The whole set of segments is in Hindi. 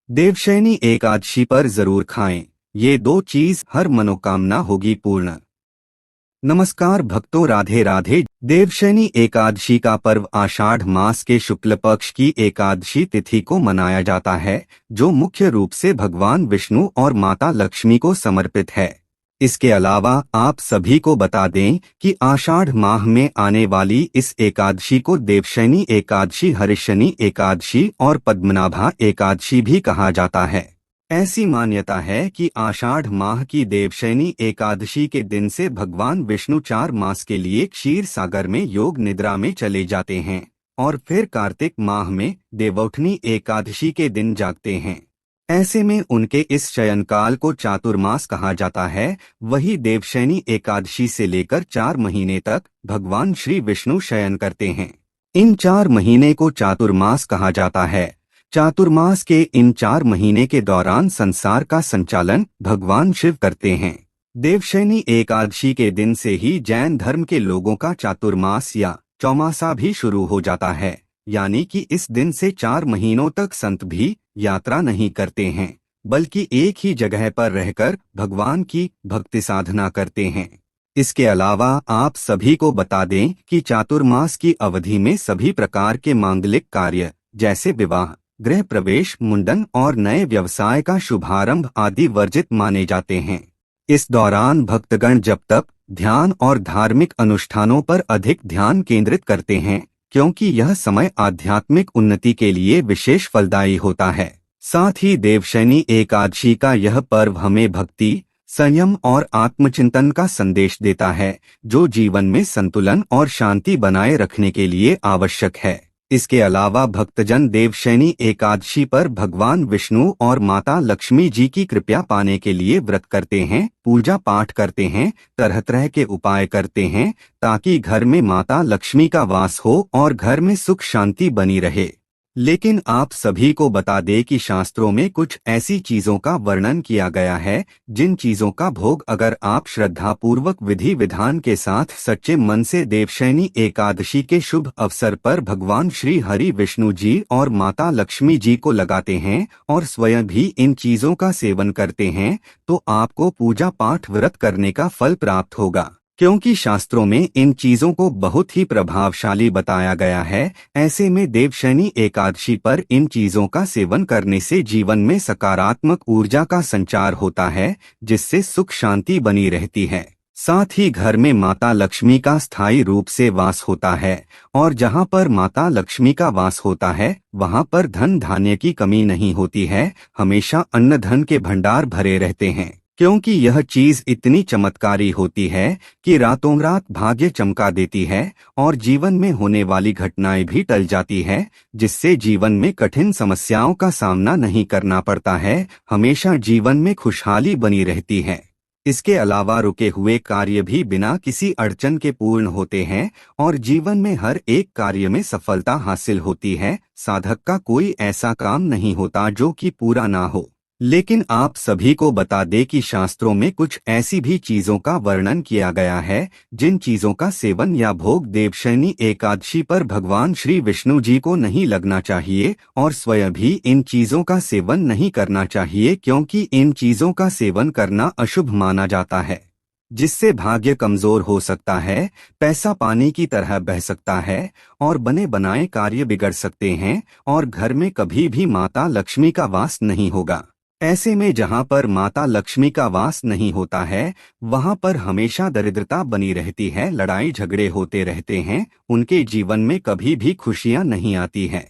देवशयनी एकादशी पर जरूर खाएं, ये दो चीज हर मनोकामना होगी पूर्ण। नमस्कार भक्तों, राधे राधे। देवशयनी एकादशी का पर्व आषाढ़ मास के शुक्ल पक्ष की एकादशी तिथि को मनाया जाता है, जो मुख्य रूप से भगवान विष्णु और माता लक्ष्मी को समर्पित है। इसके अलावा आप सभी को बता दें कि आषाढ़ माह में आने वाली इस एकादशी को देवशयनी एकादशी, हरिशनी एकादशी और पद्मनाभा एकादशी भी कहा जाता है। ऐसी मान्यता है कि आषाढ़ माह की देवशयनी एकादशी के दिन से भगवान विष्णु 4 मास के लिए क्षीर सागर में योग निद्रा में चले जाते हैं और फिर कार्तिक माह में देवौठनी एकादशी के दिन जागते हैं। ऐसे में उनके इस शयन काल को चातुर्मास कहा जाता है। वही देवशयनी एकादशी से लेकर 4 महीने तक भगवान श्री विष्णु शयन करते हैं। इन 4 महीने को चातुर्मास कहा जाता है। चातुर्मास के इन 4 महीने के दौरान संसार का संचालन भगवान शिव करते हैं। देवशयनी एकादशी के दिन से ही जैन धर्म के लोगों का चातुर्मास या चौमासा भी शुरू हो जाता है, यानी कि इस दिन से 4 महीनों तक संत भी यात्रा नहीं करते हैं, बल्कि एक ही जगह पर रहकर भगवान की भक्ति साधना करते हैं। इसके अलावा आप सभी को बता दें कि चातुर्मास की अवधि में सभी प्रकार के मांगलिक कार्य जैसे विवाह, गृह प्रवेश, मुंडन और नए व्यवसाय का शुभारंभ आदि वर्जित माने जाते हैं। इस दौरान भक्तगण जप तप, ध्यान और धार्मिक अनुष्ठानों पर अधिक ध्यान केंद्रित करते हैं, क्योंकि यह समय आध्यात्मिक उन्नति के लिए विशेष फलदायी होता है। साथ ही देवशयनी एकादशी का यह पर्व हमें भक्ति, संयम और आत्मचिंतन का संदेश देता है, जो जीवन में संतुलन और शांति बनाए रखने के लिए आवश्यक है। इसके अलावा भक्तजन देवशयनी एकादशी पर भगवान विष्णु और माता लक्ष्मी जी की कृपा पाने के लिए व्रत करते हैं, पूजा पाठ करते हैं, तरह तरह के उपाय करते हैं, ताकि घर में माता लक्ष्मी का वास हो और घर में सुख शांति बनी रहे। लेकिन आप सभी को बता दें कि शास्त्रों में कुछ ऐसी चीजों का वर्णन किया गया है, जिन चीजों का भोग अगर आप श्रद्धापूर्वक विधि विधान के साथ सच्चे मन से देवशयनी एकादशी के शुभ अवसर पर भगवान श्री हरि विष्णु जी और माता लक्ष्मी जी को लगाते हैं और स्वयं भी इन चीजों का सेवन करते हैं, तो आपको पूजा पाठ व्रत करने का फल प्राप्त होगा। क्योंकि शास्त्रों में इन चीजों को बहुत ही प्रभावशाली बताया गया है, ऐसे में देवशयनी एकादशी पर इन चीजों का सेवन करने से जीवन में सकारात्मक ऊर्जा का संचार होता है, जिससे सुख शांति बनी रहती है। साथ ही घर में माता लक्ष्मी का स्थायी रूप से वास होता है, और जहां पर माता लक्ष्मी का वास होता है वहां पर धन धान्य की कमी नहीं होती है, हमेशा अन्न धन के भंडार भरे रहते हैं। क्योंकि यह चीज इतनी चमत्कारी होती है कि रातों रात भाग्य चमका देती है और जीवन में होने वाली घटनाएं भी टल जाती है, जिससे जीवन में कठिन समस्याओं का सामना नहीं करना पड़ता है, हमेशा जीवन में खुशहाली बनी रहती है। इसके अलावा रुके हुए कार्य भी बिना किसी अड़चन के पूर्ण होते हैं और जीवन में हर एक कार्य में सफलता हासिल होती है। साधक का कोई ऐसा काम नहीं होता जो कि पूरा ना हो। लेकिन आप सभी को बता दें कि शास्त्रों में कुछ ऐसी भी चीजों का वर्णन किया गया है, जिन चीजों का सेवन या भोग देवशयनी एकादशी पर भगवान श्री विष्णु जी को नहीं लगना चाहिए और स्वयं भी इन चीजों का सेवन नहीं करना चाहिए, क्योंकि इन चीजों का सेवन करना अशुभ माना जाता है, जिससे भाग्य कमजोर हो सकता है, पैसा पानी की तरह बह सकता है और बने बनाए कार्य बिगड़ सकते हैं और घर में कभी भी माता लक्ष्मी का वास नहीं होगा। ऐसे में जहां पर माता लक्ष्मी का वास नहीं होता है, वहां पर हमेशा दरिद्रता बनी रहती है, लड़ाई झगड़े होते रहते हैं, उनके जीवन में कभी भी खुशियां नहीं आती हैं,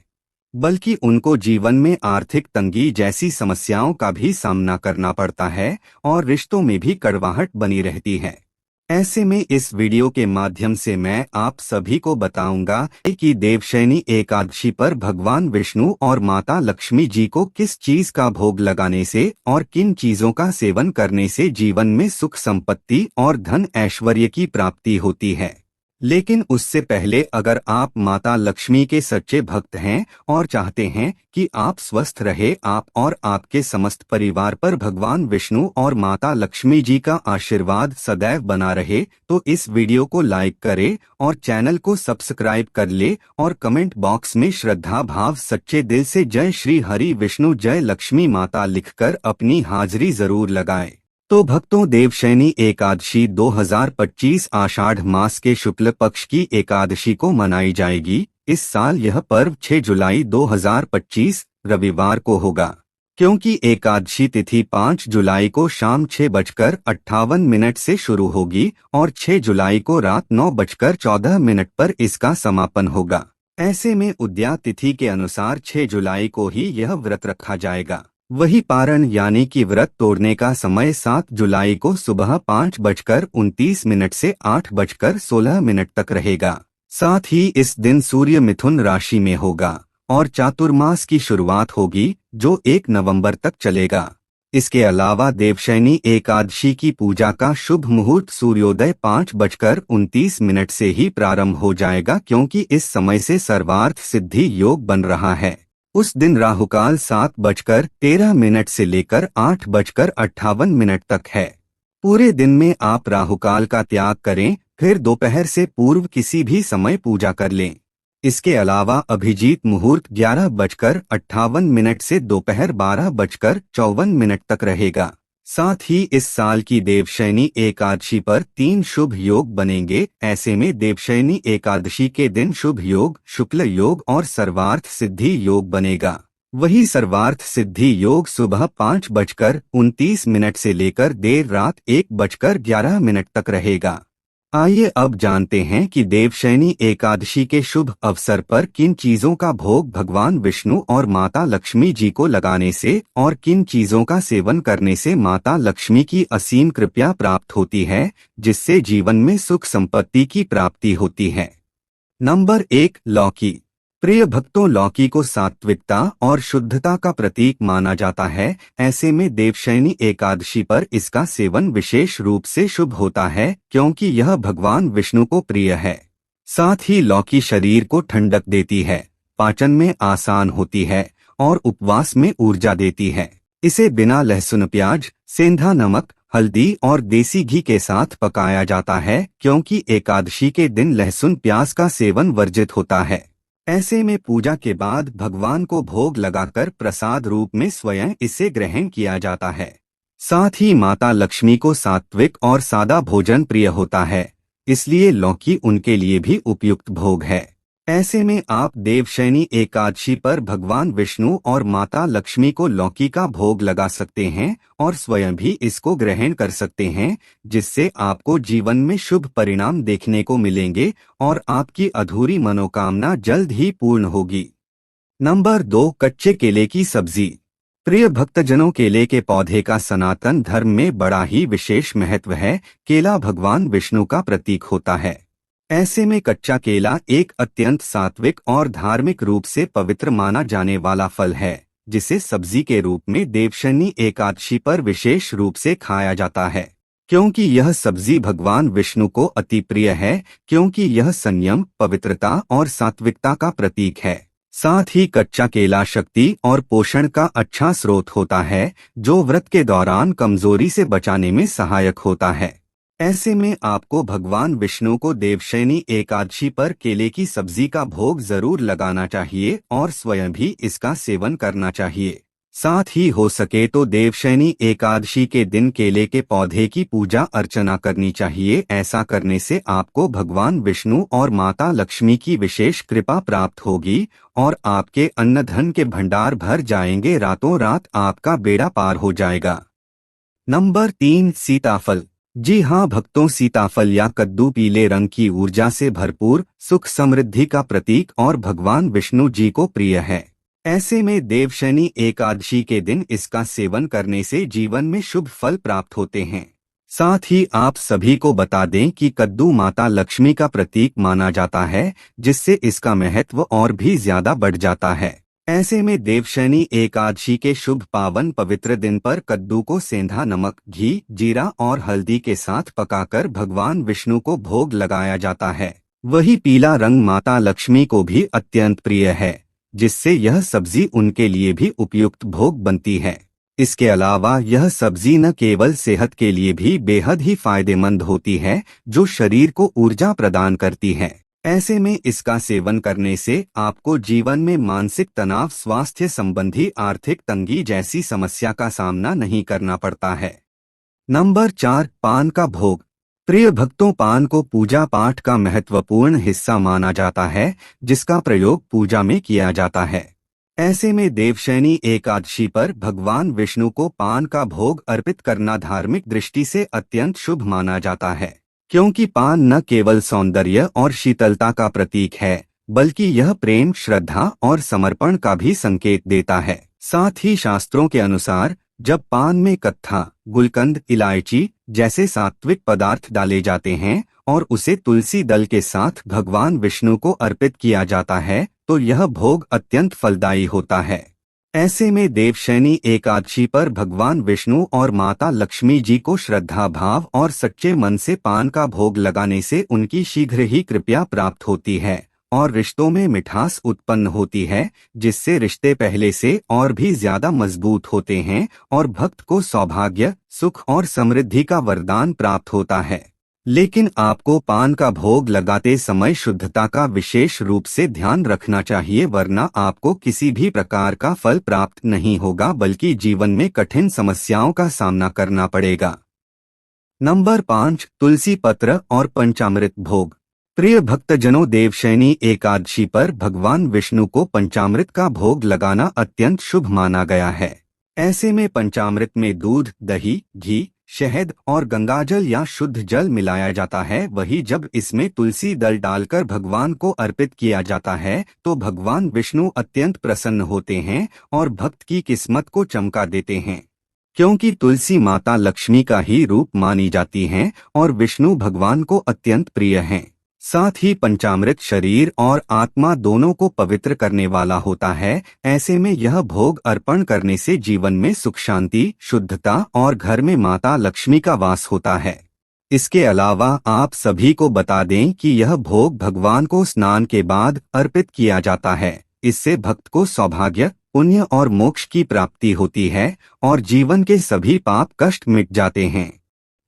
बल्कि उनको जीवन में आर्थिक तंगी जैसी समस्याओं का भी सामना करना पड़ता है और रिश्तों में भी कड़वाहट बनी रहती है। ऐसे में इस वीडियो के माध्यम से मैं आप सभी को बताऊंगा कि देवशयनी एकादशी पर भगवान विष्णु और माता लक्ष्मी जी को किस चीज का भोग लगाने से और किन चीजों का सेवन करने से जीवन में सुख संपत्ति और धन ऐश्वर्य की प्राप्ति होती है। लेकिन उससे पहले अगर आप माता लक्ष्मी के सच्चे भक्त हैं और चाहते हैं कि आप स्वस्थ रहे, आप और आपके समस्त परिवार पर भगवान विष्णु और माता लक्ष्मी जी का आशीर्वाद सदैव बना रहे, तो इस वीडियो को लाइक करें और चैनल को सब्सक्राइब कर ले और कमेंट बॉक्स में श्रद्धा भाव सच्चे दिल से जय श्री हरि विष्णु जय लक्ष्मी माता लिखकर अपनी हाजिरी जरूर लगाएं। तो भक्तों, देवशयनी एकादशी 2025 आषाढ़ मास के शुक्ल पक्ष की एकादशी को मनाई जाएगी। इस साल यह पर्व 6 जुलाई 2025 रविवार को होगा, क्योंकि एकादशी तिथि 5 जुलाई को शाम 6:58 से शुरू होगी और 6 जुलाई को रात 9:14 पर इसका समापन होगा। ऐसे में उद्या तिथि के अनुसार 6 जुलाई को ही यह व्रत रखा जाएगा। वही पारण यानी कि व्रत तोड़ने का समय 7 जुलाई को सुबह 5:29 से 8:16 तक रहेगा। साथ ही इस दिन सूर्य मिथुन राशि में होगा और चातुर्मास की शुरुआत होगी जो 1 नवंबर तक चलेगा। इसके अलावा देवशयनी एकादशी की पूजा का शुभ मुहूर्त सूर्योदय 5:29 से ही प्रारंभ हो जाएगा, क्योंकि इस समय से सर्वार्थ सिद्धि योग बन रहा है। उस दिन राहुकाल 7:13 से लेकर 8:58 तक है। पूरे दिन में आप राहुकाल का त्याग करें, फिर दोपहर से पूर्व किसी भी समय पूजा कर लें। इसके अलावा अभिजीत मुहूर्त 11:58 से दोपहर 12:54 तक रहेगा। साथ ही इस साल की देवशयनी एकादशी पर 3 शुभ योग बनेंगे। ऐसे में देवशयनी एकादशी के दिन शुभ योग, शुक्ल योग और सर्वार्थ सिद्धि योग बनेगा। वही सर्वार्थ सिद्धि योग सुबह 5:29 से लेकर देर रात 1:11 तक रहेगा। आइए अब जानते हैं कि देवशयनी एकादशी के शुभ अवसर पर किन चीजों का भोग भगवान विष्णु और माता लक्ष्मी जी को लगाने से और किन चीजों का सेवन करने से माता लक्ष्मी की असीम कृपा प्राप्त होती है, जिससे जीवन में सुख संपत्ति की प्राप्ति होती है। नंबर 1, लौकी। प्रिय भक्तों, लौकी को सात्विकता और शुद्धता का प्रतीक माना जाता है। ऐसे में देवशयनी एकादशी पर इसका सेवन विशेष रूप से शुभ होता है, क्योंकि यह भगवान विष्णु को प्रिय है। साथ ही लौकी शरीर को ठंडक देती है, पाचन में आसान होती है और उपवास में ऊर्जा देती है। इसे बिना लहसुन, प्याज, सेंधा नमक, हल्दी और देसी घी के साथ पकाया जाता है, क्योंकि एकादशी के दिन लहसुन प्याज का सेवन वर्जित होता है। ऐसे में पूजा के बाद भगवान को भोग लगाकर प्रसाद रूप में स्वयं इसे ग्रहण किया जाता है। साथ ही माता लक्ष्मी को सात्विक और सादा भोजन प्रिय होता है, इसलिए लौकी उनके लिए भी उपयुक्त भोग है। ऐसे में आप देवशयनी एकादशी पर भगवान विष्णु और माता लक्ष्मी को लौकी का भोग लगा सकते हैं और स्वयं भी इसको ग्रहण कर सकते हैं, जिससे आपको जीवन में शुभ परिणाम देखने को मिलेंगे और आपकी अधूरी मनोकामना जल्द ही पूर्ण होगी। नंबर 2, कच्चे केले की सब्जी। प्रिय भक्तजनों, केले के पौधे का सनातन धर्म में बड़ा ही विशेष महत्व है। केला भगवान विष्णु का प्रतीक होता है। ऐसे में कच्चा केला एक अत्यंत सात्विक और धार्मिक रूप से पवित्र माना जाने वाला फल है, जिसे सब्जी के रूप में देवशयनी एकादशी पर विशेष रूप से खाया जाता है। क्योंकि यह सब्जी भगवान विष्णु को अति प्रिय है, क्योंकि यह संयम, पवित्रता और सात्विकता का प्रतीक है। साथ ही कच्चा केला शक्ति और पोषण का अच्छा स्रोत होता है, जो व्रत के दौरान कमजोरी से बचाने में सहायक होता है। ऐसे में आपको भगवान विष्णु को देवशयनी एकादशी पर केले की सब्जी का भोग जरूर लगाना चाहिए और स्वयं भी इसका सेवन करना चाहिए। साथ ही हो सके तो देवशयनी एकादशी के दिन केले के पौधे की पूजा अर्चना करनी चाहिए। ऐसा करने से आपको भगवान विष्णु और माता लक्ष्मी की विशेष कृपा प्राप्त होगी और आपके अन्न धन के भंडार भर जाएंगे, रातों रात आपका बेड़ा पार हो जाएगा। नंबर 3, सीताफल। जी हाँ भक्तों, सीताफल या कद्दू पीले रंग की ऊर्जा से भरपूर, सुख समृद्धि का प्रतीक और भगवान विष्णु जी को प्रिय है। ऐसे में देवशयनी एकादशी के दिन इसका सेवन करने से जीवन में शुभ फल प्राप्त होते हैं। साथ ही आप सभी को बता दें कि कद्दू माता लक्ष्मी का प्रतीक माना जाता है, जिससे इसका महत्व और भी ज्यादा बढ़ जाता है। ऐसे में देवशयनी एकादशी के शुभ पावन पवित्र दिन पर कद्दू को सेंधा नमक, घी, जीरा और हल्दी के साथ पकाकर भगवान विष्णु को भोग लगाया जाता है। वही पीला रंग माता लक्ष्मी को भी अत्यंत प्रिय है, जिससे यह सब्जी उनके लिए भी उपयुक्त भोग बनती है। इसके अलावा यह सब्जी न केवल सेहत के लिए भी बेहद ही फायदेमंद होती है, जो शरीर को ऊर्जा प्रदान करती है। ऐसे में इसका सेवन करने से आपको जीवन में मानसिक तनाव, स्वास्थ्य संबंधी आर्थिक तंगी जैसी समस्या का सामना नहीं करना पड़ता है। नंबर 4, पान का भोग। प्रिय भक्तों, पान को पूजा पाठ का महत्वपूर्ण हिस्सा माना जाता है, जिसका प्रयोग पूजा में किया जाता है। ऐसे में देवशयनी एकादशी पर भगवान विष्णु को पान का भोग अर्पित करना धार्मिक दृष्टि से अत्यंत शुभ माना जाता है, क्योंकि पान न केवल सौंदर्य और शीतलता का प्रतीक है, बल्कि यह प्रेम, श्रद्धा और समर्पण का भी संकेत देता है। साथ ही शास्त्रों के अनुसार जब पान में कत्था, गुलकंद, इलायची जैसे सात्विक पदार्थ डाले जाते हैं और उसे तुलसी दल के साथ भगवान विष्णु को अर्पित किया जाता है, तो यह भोग अत्यंत फलदायी होता है। ऐसे में देवशयनी एकादशी पर भगवान विष्णु और माता लक्ष्मी जी को श्रद्धा भाव और सच्चे मन से पान का भोग लगाने से उनकी शीघ्र ही कृपा प्राप्त होती है और रिश्तों में मिठास उत्पन्न होती है, जिससे रिश्ते पहले से और भी ज्यादा मजबूत होते हैं और भक्त को सौभाग्य, सुख और समृद्धि का वरदान प्राप्त होता है। लेकिन आपको पान का भोग लगाते समय शुद्धता का विशेष रूप से ध्यान रखना चाहिए, वरना आपको किसी भी प्रकार का फल प्राप्त नहीं होगा, बल्कि जीवन में कठिन समस्याओं का सामना करना पड़ेगा। नंबर 5, तुलसी पत्र और पंचामृत भोग। प्रिय भक्तजनों, देवशयनी एकादशी पर भगवान विष्णु को पंचामृत का भोग लगाना अत्यंत शुभ माना गया है। ऐसे में पंचामृत में दूध, दही, घी, शहद और गंगाजल या शुद्ध जल मिलाया जाता है। वही जब इसमें तुलसी दल डालकर भगवान को अर्पित किया जाता है, तो भगवान विष्णु अत्यंत प्रसन्न होते हैं और भक्त की किस्मत को चमका देते हैं, क्योंकि तुलसी माता लक्ष्मी का ही रूप मानी जाती हैं और विष्णु भगवान को अत्यंत प्रिय हैं। साथ ही पंचामृत शरीर और आत्मा दोनों को पवित्र करने वाला होता है। ऐसे में यह भोग अर्पण करने से जीवन में सुख, शांति, शुद्धता और घर में माता लक्ष्मी का वास होता है। इसके अलावा आप सभी को बता दें कि यह भोग भगवान को स्नान के बाद अर्पित किया जाता है। इससे भक्त को सौभाग्य, पुण्य और मोक्ष की प्राप्ति होती है और जीवन के सभी पाप कष्ट मिट जाते हैं।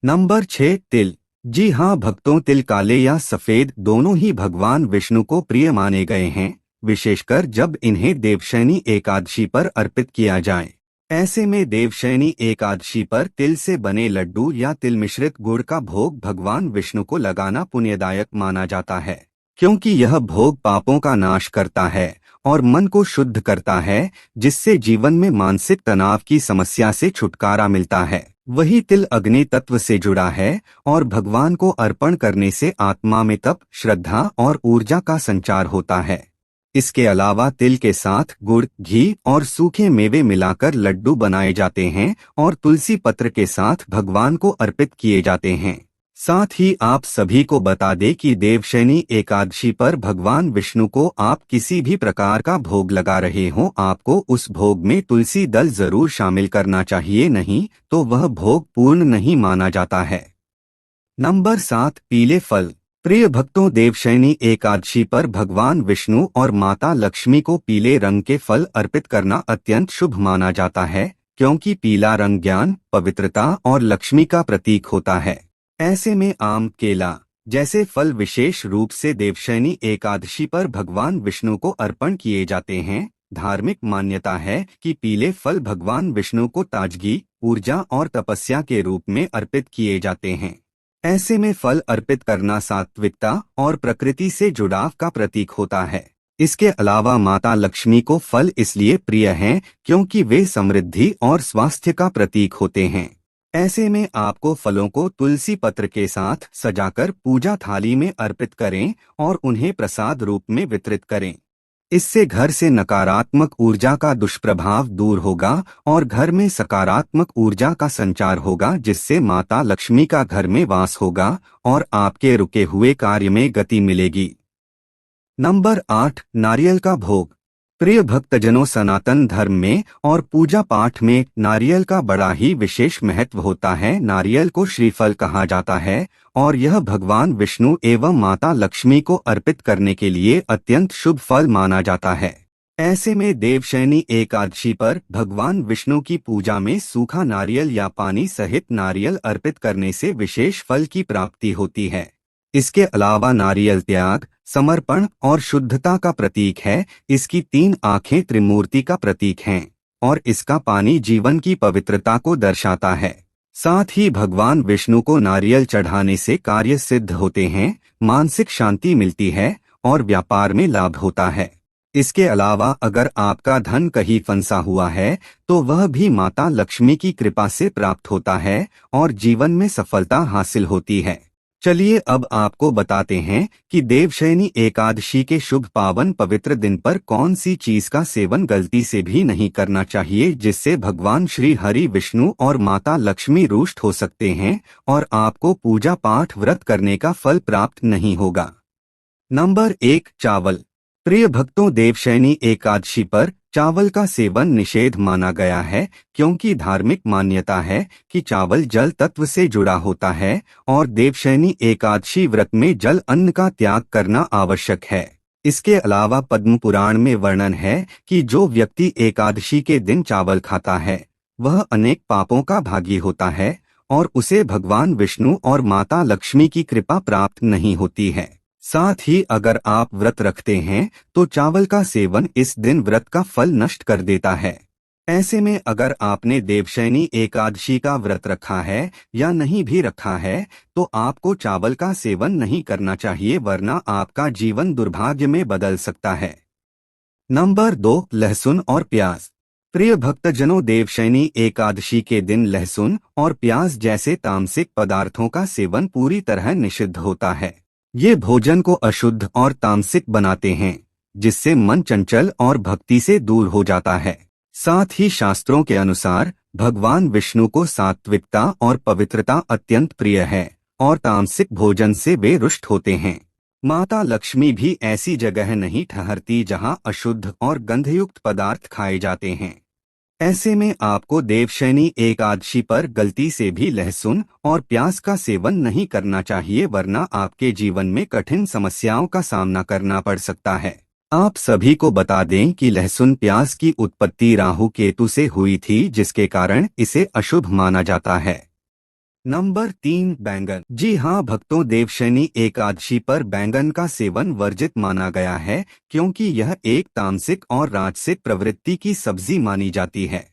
नंबर 6, तिल। जी हाँ भक्तों, तिल काले या सफेद दोनों ही भगवान विष्णु को प्रिय माने गए हैं, विशेषकर जब इन्हें देवशयनी एकादशी पर अर्पित किया जाए। ऐसे में देवशयनी एकादशी पर तिल से बने लड्डू या तिल मिश्रित गुड़ का भोग भगवान विष्णु को लगाना पुण्यदायक माना जाता है, क्योंकि यह भोग पापों का नाश करता है और मन को शुद्ध करता है, जिससे जीवन में मानसिक तनाव की समस्या से छुटकारा मिलता है। वही तिल अग्नि तत्व से जुड़ा है और भगवान को अर्पण करने से आत्मा में तप, श्रद्धा और ऊर्जा का संचार होता है। इसके अलावा तिल के साथ गुड़, घी और सूखे मेवे मिलाकर लड्डू बनाए जाते हैं और तुलसी पत्र के साथ भगवान को अर्पित किए जाते हैं। साथ ही आप सभी को बता दें कि देवशयनी एकादशी पर भगवान विष्णु को आप किसी भी प्रकार का भोग लगा रहे हो, आपको उस भोग में तुलसी दल जरूर शामिल करना चाहिए, नहीं तो वह भोग पूर्ण नहीं माना जाता है। नंबर 7, पीले फल। प्रिय भक्तों, देवशयनी एकादशी पर भगवान विष्णु और माता लक्ष्मी को पीले रंग के फल अर्पित करना अत्यंत शुभ माना जाता है, क्योंकि पीला रंग ज्ञान, पवित्रता और लक्ष्मी का प्रतीक होता है। ऐसे में आम, केला जैसे फल विशेष रूप से देवशयनी एकादशी पर भगवान विष्णु को अर्पण किए जाते हैं। धार्मिक मान्यता है कि पीले फल भगवान विष्णु को ताजगी, ऊर्जा और तपस्या के रूप में अर्पित किए जाते हैं। ऐसे में फल अर्पित करना सात्विकता और प्रकृति से जुड़ाव का प्रतीक होता है। इसके अलावा माता लक्ष्मी को फल इसलिए प्रिय हैं क्योंकि वे समृद्धि और स्वास्थ्य का प्रतीक होते हैं। ऐसे में आपको फलों को तुलसी पत्र के साथ सजाकर पूजा थाली में अर्पित करें और उन्हें प्रसाद रूप में वितरित करें। इससे घर से नकारात्मक ऊर्जा का दुष्प्रभाव दूर होगा और घर में सकारात्मक ऊर्जा का संचार होगा, जिससे माता लक्ष्मी का घर में वास होगा और आपके रुके हुए कार्य में गति मिलेगी। नंबर 8, नारियल का भोग। प्रिय भक्तजनों, सनातन धर्म में और पूजा पाठ में नारियल का बड़ा ही विशेष महत्व होता है। नारियल को श्रीफल कहा जाता है और यह भगवान विष्णु एवं माता लक्ष्मी को अर्पित करने के लिए अत्यंत शुभ फल माना जाता है। ऐसे में देवशयनी एकादशी पर भगवान विष्णु की पूजा में सूखा नारियल या पानी सहित नारियल अर्पित करने से विशेष फल की प्राप्ति होती है। इसके अलावा नारियल त्याग, समर्पण और शुद्धता का प्रतीक है। इसकी 3 आंखें त्रिमूर्ति का प्रतीक हैं और इसका पानी जीवन की पवित्रता को दर्शाता है। साथ ही भगवान विष्णु को नारियल चढ़ाने से कार्य सिद्ध होते हैं, मानसिक शांति मिलती है और व्यापार में लाभ होता है। इसके अलावा अगर आपका धन कहीं फंसा हुआ है तो वह भी माता लक्ष्मी की कृपा से प्राप्त होता है और जीवन में सफलता हासिल होती है। चलिए अब आपको बताते हैं कि देवशयनी एकादशी के शुभ पावन पवित्र दिन पर कौन सी चीज का सेवन गलती से भी नहीं करना चाहिए, जिससे भगवान श्री हरि विष्णु और माता लक्ष्मी रुष्ट हो सकते हैं और आपको पूजा पाठ व्रत करने का फल प्राप्त नहीं होगा। नंबर 1, चावल। प्रिय भक्तों, देवशयनी एकादशी पर चावल का सेवन निषेध माना गया है, क्योंकि धार्मिक मान्यता है कि चावल जल तत्व से जुड़ा होता है और देवशयनी एकादशी व्रत में जल अन्न का त्याग करना आवश्यक है। इसके अलावा पद्म पुराण में वर्णन है कि जो व्यक्ति एकादशी के दिन चावल खाता है वह अनेक पापों का भागी होता है और उसे भगवान विष्णु और माता लक्ष्मी की कृपा प्राप्त नहीं होती है। साथ ही अगर आप व्रत रखते हैं तो चावल का सेवन इस दिन व्रत का फल नष्ट कर देता है। ऐसे में अगर आपने देवशयनी एकादशी का व्रत रखा है या नहीं भी रखा है तो आपको चावल का सेवन नहीं करना चाहिए, वरना आपका जीवन दुर्भाग्य में बदल सकता है। नंबर 2, लहसुन और प्याज। प्रिय भक्तजनों, देवशयनी एकादशी के दिन लहसुन और प्याज जैसे तामसिक पदार्थों का सेवन पूरी तरह निषिद्ध होता है। ये भोजन को अशुद्ध और तामसिक बनाते हैं, जिससे मन चंचल और भक्ति से दूर हो जाता है। साथ ही शास्त्रों के अनुसार भगवान विष्णु को सात्विकता और पवित्रता अत्यंत प्रिय है और तामसिक भोजन से वे रुष्ट होते हैं। माता लक्ष्मी भी ऐसी जगह नहीं ठहरती जहां अशुद्ध और गंधयुक्त पदार्थ खाए जाते हैं। ऐसे में आपको देवशयनी एकादशी पर गलती से भी लहसुन और प्याज का सेवन नहीं करना चाहिए, वरना आपके जीवन में कठिन समस्याओं का सामना करना पड़ सकता है। आप सभी को बता दें कि लहसुन प्याज की उत्पत्ति राहु केतु से हुई थी, जिसके कारण इसे अशुभ माना जाता है। नंबर 3, बैंगन। जी हाँ भक्तों, देवशयनी एकादशी पर बैंगन का सेवन वर्जित माना गया है, क्योंकि यह एक तामसिक और राजसिक प्रवृत्ति की सब्जी मानी जाती है।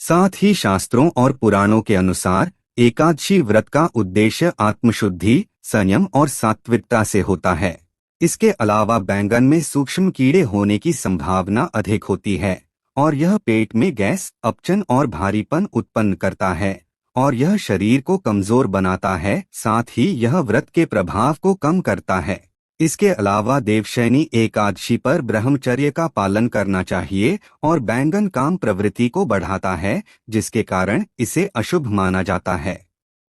साथ ही शास्त्रों और पुराणों के अनुसार एकादशी व्रत का उद्देश्य आत्मशुद्धि, संयम और सात्विकता से होता है। इसके अलावा बैंगन में सूक्ष्म कीड़े होने की संभावना अधिक होती है और यह पेट में गैस, अपचन और भारीपन उत्पन्न करता है और यह शरीर को कमजोर बनाता है। साथ ही यह व्रत के प्रभाव को कम करता है। इसके अलावा देवशयनी एकादशी पर ब्रह्मचर्य का पालन करना चाहिए और बैंगन काम प्रवृत्ति को बढ़ाता है, जिसके कारण इसे अशुभ माना जाता है।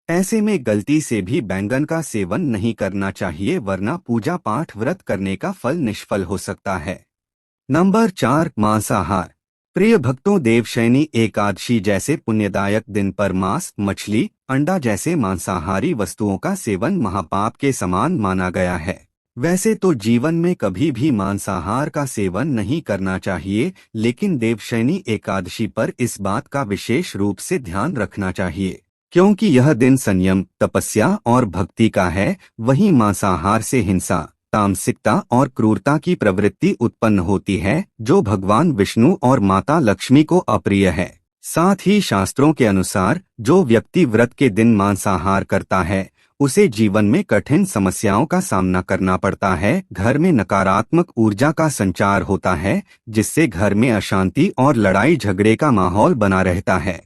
ऐसे में गलती से भी बैंगन का सेवन नहीं करना चाहिए, वरना पूजा पाठ व्रत करने का फल निष्फल हो सकता है। नंबर 4, मांसाहार। प्रिय भक्तों, देवशयनी एकादशी जैसे पुण्यदायक दिन पर मांस, मछली, अंडा जैसे मांसाहारी वस्तुओं का सेवन महापाप के समान माना गया है। वैसे तो जीवन में कभी भी मांसाहार का सेवन नहीं करना चाहिए, लेकिन देवशयनी एकादशी पर इस बात का विशेष रूप से ध्यान रखना चाहिए, क्योंकि यह दिन संयम, तपस्या और भक्ति का है। वहीं मांसाहार से हिंसा, तामसिकता और क्रूरता की प्रवृत्ति उत्पन्न होती है, जो भगवान विष्णु और माता लक्ष्मी को अप्रिय है। साथ ही शास्त्रों के अनुसार जो व्यक्ति व्रत के दिन मांसाहार करता है उसे जीवन में कठिन समस्याओं का सामना करना पड़ता है। घर में नकारात्मक ऊर्जा का संचार होता है, जिससे घर में अशांति और लड़ाई झगड़े का माहौल बना रहता है।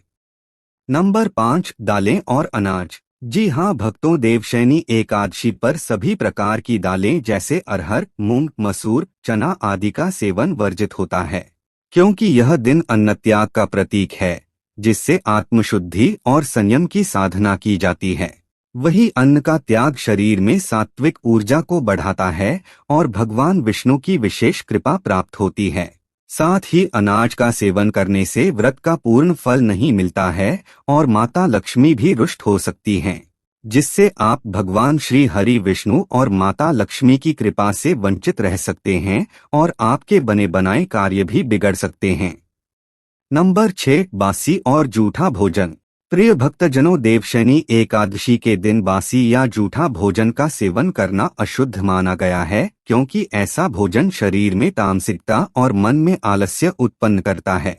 नंबर 5, दालें और अनाज। जी हाँ भक्तों, देवशयनी एकादशी पर सभी प्रकार की दालें जैसे अरहर, मूंग, मसूर, चना आदि का सेवन वर्जित होता है, क्योंकि यह दिन अन्न त्याग का प्रतीक है, जिससे आत्मशुद्धि और संयम की साधना की जाती है। वही अन्न का त्याग शरीर में सात्विक ऊर्जा को बढ़ाता है और भगवान विष्णु की विशेष कृपा प्राप्त होती है। साथ ही अनाज का सेवन करने से व्रत का पूर्ण फल नहीं मिलता है और माता लक्ष्मी भी रुष्ट हो सकती हैं, जिससे आप भगवान श्री हरि विष्णु और माता लक्ष्मी की कृपा से वंचित रह सकते हैं और आपके बने बनाए कार्य भी बिगड़ सकते हैं। नंबर 6, बासी और जूठा भोजन। प्रिय भक्तजनों, देवशयनी एकादशी के दिन बासी या जूठा भोजन का सेवन करना अशुद्ध माना गया है, क्योंकि ऐसा भोजन शरीर में तामसिकता और मन में आलस्य उत्पन्न करता है।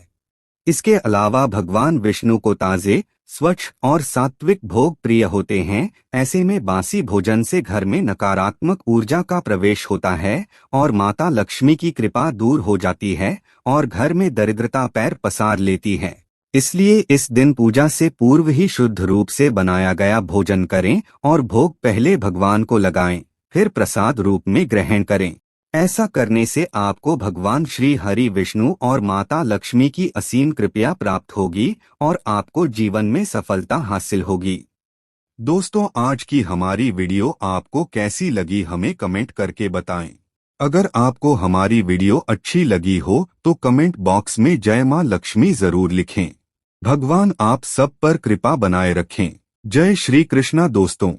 इसके अलावा भगवान विष्णु को ताजे, स्वच्छ और सात्विक भोग प्रिय होते हैं। ऐसे में बासी भोजन से घर में नकारात्मक ऊर्जा का प्रवेश होता है और माता लक्ष्मी की कृपा दूर हो जाती है और घर में दरिद्रता पैर पसार लेती है। इसलिए इस दिन पूजा से पूर्व ही शुद्ध रूप से बनाया गया भोजन करें और भोग पहले भगवान को लगाएं, फिर प्रसाद रूप में ग्रहण करें। ऐसा करने से आपको भगवान श्री हरि विष्णु और माता लक्ष्मी की असीम कृपा प्राप्त होगी और आपको जीवन में सफलता हासिल होगी। दोस्तों, आज की हमारी वीडियो आपको कैसी लगी हमें कमेंट करके बताएं। अगर आपको हमारी वीडियो अच्छी लगी हो तो कमेंट बॉक्स में जय मां लक्ष्मी जरूर लिखें। भगवान आप सब पर कृपा बनाए रखें। जय श्री कृष्णा दोस्तों।